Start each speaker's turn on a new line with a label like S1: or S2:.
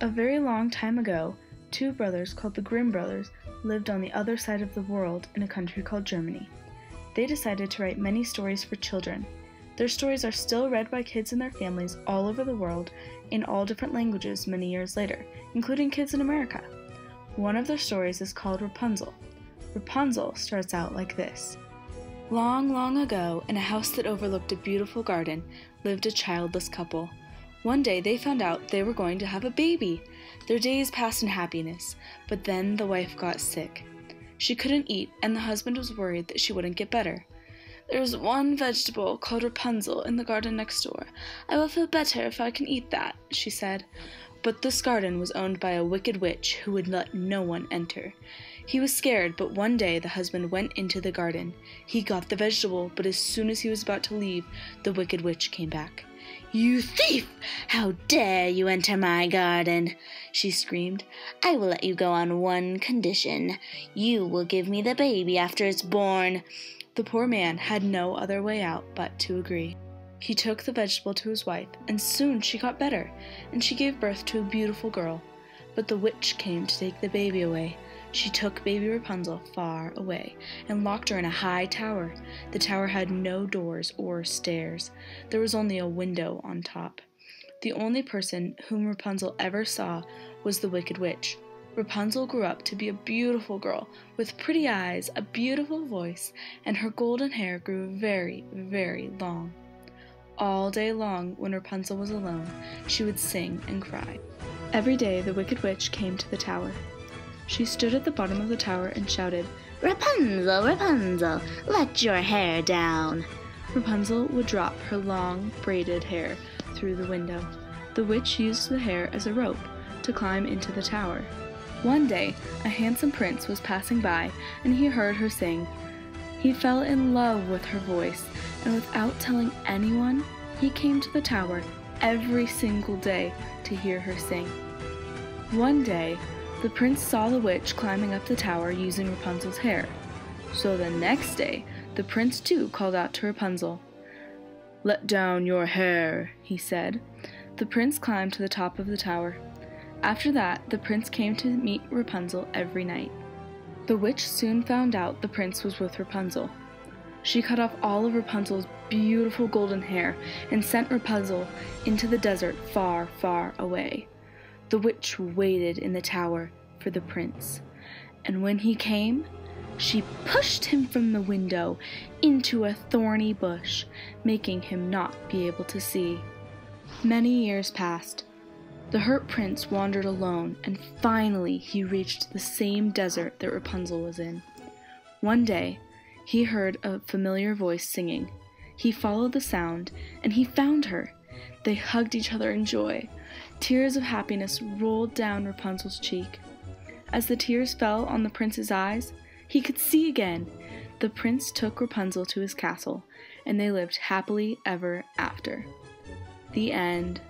S1: A very long time ago, two brothers called the Grimm brothers lived on the other side of the world in a country called Germany. They decided to write many stories for children. Their stories are still read by kids and their families all over the world in all different languages many years later, including kids in America. One of their stories is called Rapunzel. Rapunzel starts out like this. Long, long ago, in a house that overlooked a beautiful garden, lived a childless couple. One day they found out they were going to have a baby. Their days passed in happiness, but then the wife got sick. She couldn't eat, and the husband was worried that she wouldn't get better. "There's one vegetable called Rapunzel in the garden next door. I will feel better if I can eat that," she said. But this garden was owned by a wicked witch who would let no one enter. He was scared, but one day the husband went into the garden. He got the vegetable, but as soon as he was about to leave, the wicked witch came back. "You thief! How dare you enter my garden?" she screamed. "I will let you go on one condition. You will give me the baby after it's born." The poor man had no other way out but to agree. He took the vegetable to his wife, and soon she got better, and she gave birth to a beautiful girl. But the witch came to take the baby away. She took baby Rapunzel far away and locked her in a high tower. The tower had no doors or stairs. There was only a window on top. The only person whom Rapunzel ever saw was the wicked witch. Rapunzel grew up to be a beautiful girl with pretty eyes, a beautiful voice, and her golden hair grew very, very long. All day long, when Rapunzel was alone, she would sing and cry. Every day the wicked witch came to the tower. She stood at the bottom of the tower and shouted, "Rapunzel, Rapunzel, let your hair down." Rapunzel would drop her long, braided hair through the window. The witch used the hair as a rope to climb into the tower. One day, a handsome prince was passing by, and he heard her sing. He fell in love with her voice, and without telling anyone, he came to the tower every single day to hear her sing. One day, the prince saw the witch climbing up the tower using Rapunzel's hair. So the next day, the prince too called out to Rapunzel. "Let down your hair," he said. The prince climbed to the top of the tower. After that, the prince came to meet Rapunzel every night. The witch soon found out the prince was with Rapunzel. She cut off all of Rapunzel's beautiful golden hair and sent Rapunzel into the desert far, far away. The witch waited in the tower for the prince, and when he came, she pushed him from the window into a thorny bush, making him not be able to see. Many years passed. The hurt prince wandered alone, and finally he reached the same desert that Rapunzel was in. One day, he heard a familiar voice singing. He followed the sound, and he found her. They hugged each other in joy. Tears of happiness rolled down Rapunzel's cheek. As the tears fell on the prince's eyes, he could see again. The prince took Rapunzel to his castle, and they lived happily ever after. The end.